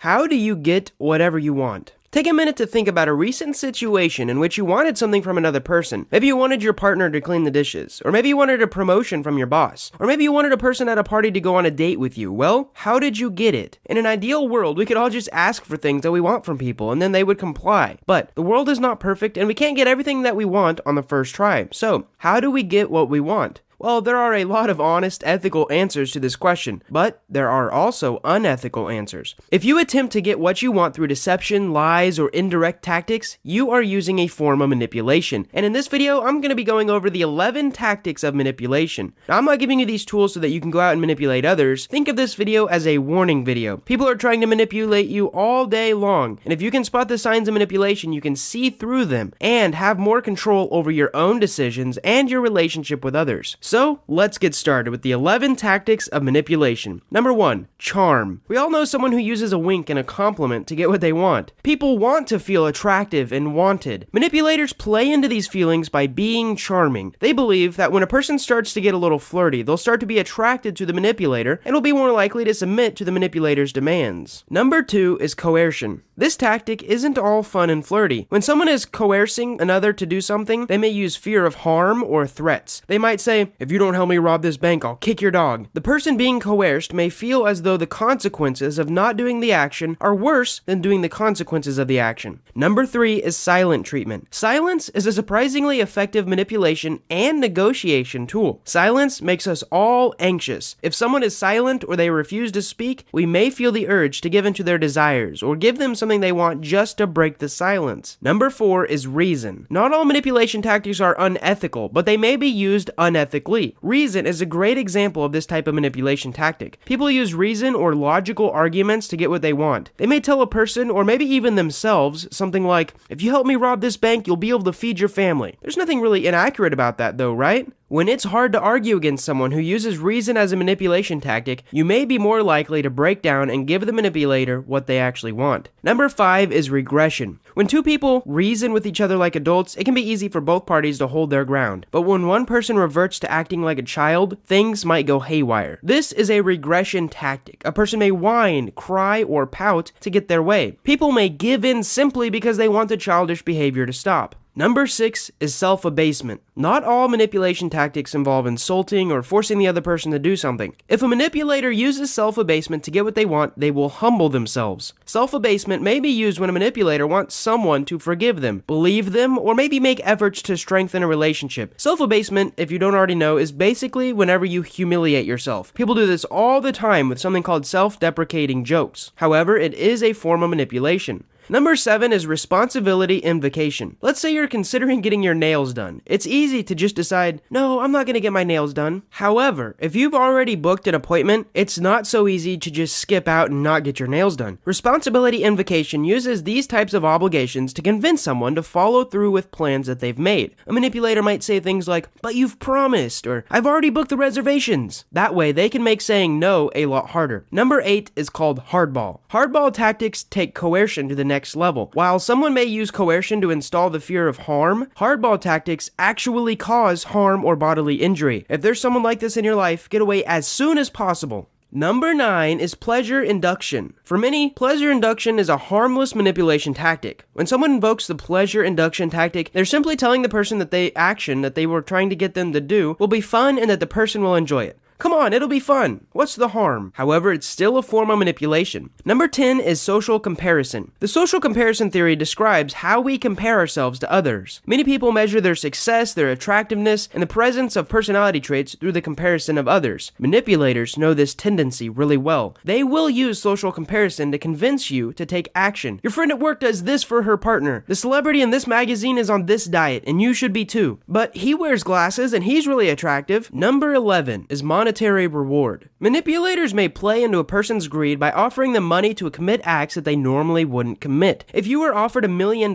How do you get whatever you want? Take a minute to think about a recent situation in which you wanted something from another person. Maybe you wanted your partner to clean the dishes, or maybe you wanted a promotion from your boss, or maybe you wanted a person at a party to go on a date with you. Well, how did you get it? In an ideal world, we could all just ask for things that we want from people, and then they would comply. But the world is not perfect, and we can't get everything that we want on the first try. So, how do we get what we want? Well, there are a lot of honest, ethical answers to this question, but there are also unethical answers. If you attempt to get what you want through deception, lies, or indirect tactics, you are using a form of manipulation. And in this video, I'm going to be going over the 11 tactics of manipulation. Now, I'm not giving you these tools so that you can go out and manipulate others. Think of this video as a warning video. People are trying to manipulate you all day long, and if you can spot the signs of manipulation, you can see through them and have more control over your own decisions and your relationship with others. So, let's get started with the 11 tactics of manipulation. Number 1, charm. We all know someone who uses a wink and a compliment to get what they want. People want to feel attractive and wanted. Manipulators play into these feelings by being charming. They believe that when a person starts to get a little flirty, they'll start to be attracted to the manipulator and will be more likely to submit to the manipulator's demands. Number 2 is coercion. This tactic isn't all fun and flirty. When someone is coercing another to do something, they may use fear of harm or threats. They might say, "If you don't help me rob this bank, I'll kick your dog." The person being coerced may feel as though the consequences of not doing the action are worse than doing the consequences of the action. Number 3 is silent treatment. Silence is a surprisingly effective manipulation and negotiation tool. Silence makes us all anxious. If someone is silent or they refuse to speak, we may feel the urge to give in to their desires or give them something they want just to break the silence. Number 4 is reason. Not all manipulation tactics are unethical, but they may be used unethically. Reason is a great example of this type of manipulation tactic. People use reason or logical arguments to get what they want. They may tell a person, or maybe even themselves, something like, "If you help me rob this bank, you'll be able to feed your family." There's nothing really inaccurate about that though, right? When it's hard to argue against someone who uses reason as a manipulation tactic, you may be more likely to break down and give the manipulator what they actually want. Number 5 is regression. When two people reason with each other like adults, it can be easy for both parties to hold their ground. But when one person reverts to acting like a child, things might go haywire. This is a regression tactic. A person may whine, cry, or pout to get their way. People may give in simply because they want the childish behavior to stop. Number 6 is self-abasement. Not all manipulation tactics involve insulting or forcing the other person to do something. If a manipulator uses self-abasement to get what they want, they will humble themselves. Self-abasement may be used when a manipulator wants someone to forgive them, believe them, or maybe make efforts to strengthen a relationship. Self-abasement, if you don't already know, is basically whenever you humiliate yourself. People do this all the time with something called self-deprecating jokes. However, it is a form of manipulation. Number 7 is responsibility invocation. Let's say you're considering getting your nails done. It's easy to just decide, "No, I'm not going to get my nails done." However, if you've already booked an appointment, it's not so easy to just skip out and not get your nails done. Responsibility invocation uses these types of obligations to convince someone to follow through with plans that they've made. A manipulator might say things like, "But you've promised," or "I've already booked the reservations." That way, they can make saying no a lot harder. Number 8 is called hardball. Hardball tactics take coercion to the next level. While someone may use coercion to install the fear of harm, hardball tactics actually cause harm or bodily injury. If there's someone like this in your life, get away as soon as possible. Number 9 is pleasure induction. For many, pleasure induction is a harmless manipulation tactic. When someone invokes the pleasure induction tactic, they're simply telling the person that the action that they were trying to get them to do will be fun and that the person will enjoy it. Come on, it'll be fun. What's the harm? However, it's still a form of manipulation. Number 10 is social comparison. The social comparison theory describes how we compare ourselves to others. Many people measure their success, their attractiveness, and the presence of personality traits through the comparison of others. Manipulators know this tendency really well. They will use social comparison to convince you to take action. Your friend at work does this for her partner. The celebrity in this magazine is on this diet, and you should be too. But he wears glasses and he's really attractive. Number 11 is monetary reward. Manipulators may play into a person's greed by offering them money to commit acts that they normally wouldn't commit. If you were offered $1 million,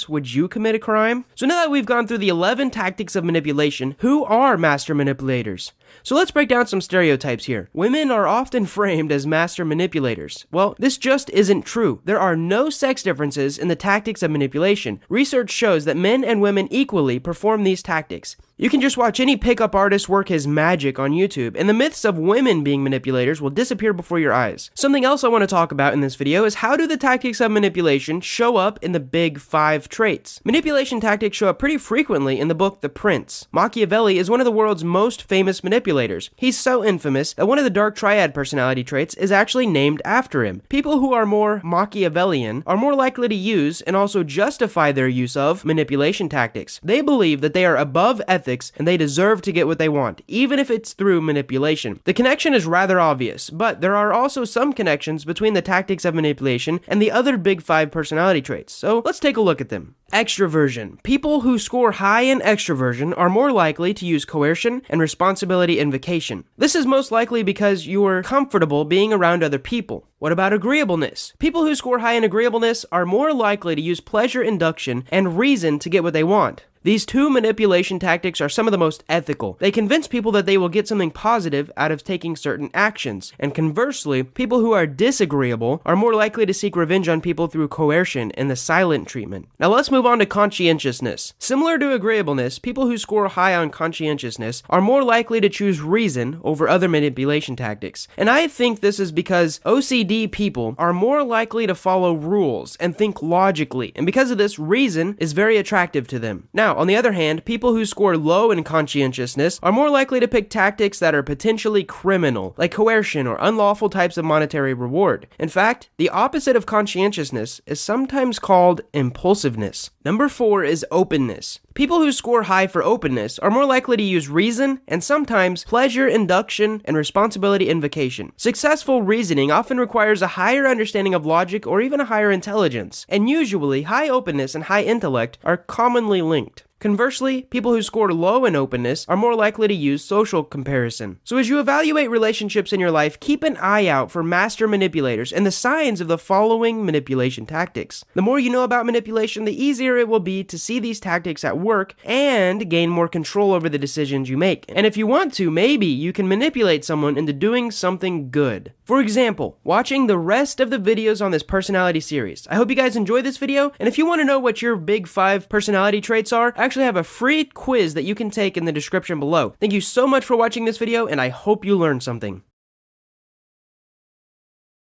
would you commit a crime? So now that we've gone through the 11 tactics of manipulation, who are master manipulators? So let's break down some stereotypes here. Women are often framed as master manipulators. Well, this just isn't true. There are no sex differences in the tactics of manipulation. Research shows that men and women equally perform these tactics. You can just watch any pickup artist work his magic on YouTube, and the myths of women being manipulators will disappear before your eyes. Something else I want to talk about in this video is how do the tactics of manipulation show up in the big 5 traits. Manipulation tactics show up pretty frequently in the book The Prince. Machiavelli is one of the world's most famous manipulators. He's so infamous that one of the dark triad personality traits is actually named after him. People who are more Machiavellian are more likely to use and also justify their use of manipulation tactics. They believe that they are above ethics and they deserve to get what they want, even if it's through manipulation. The connection is rather obvious, but there are also some connections between the tactics of manipulation and the other big 5 personality traits, so let's take a look at them. Extroversion. People who score high in extroversion are more likely to use coercion and responsibility invocation. This is most likely because you're comfortable being around other people. What about agreeableness? People who score high in agreeableness are more likely to use pleasure induction and reason to get what they want. These 2 manipulation tactics are some of the most ethical. They convince people that they will get something positive out of taking certain actions. And conversely, people who are disagreeable are more likely to seek revenge on people through coercion and the silent treatment. Now let's move on to conscientiousness. Similar to agreeableness, people who score high on conscientiousness are more likely to choose reason over other manipulation tactics. And I think this is because OCD people are more likely to follow rules and think logically. And because of this, reason is very attractive to them. Now, on the other hand, people who score low in conscientiousness are more likely to pick tactics that are potentially criminal, like coercion or unlawful types of monetary reward. In fact, the opposite of conscientiousness is sometimes called impulsiveness. Number 4 is openness. People who score high for openness are more likely to use reason and sometimes pleasure induction and responsibility invocation. Successful reasoning often requires a higher understanding of logic or even a higher intelligence, and usually high openness and high intellect are commonly linked. Conversely, people who score low in openness are more likely to use social comparison. So as you evaluate relationships in your life, keep an eye out for master manipulators and the signs of the following manipulation tactics. The more you know about manipulation, the easier it will be to see these tactics at work and gain more control over the decisions you make. And if you want to, maybe you can manipulate someone into doing something good. For example, watching the rest of the videos on this personality series. I hope you guys enjoyed this video, and if you want to know what your big 5 personality traits are, I actually have a free quiz that you can take in the description below. Thank you so much for watching this video, and I hope you learned something.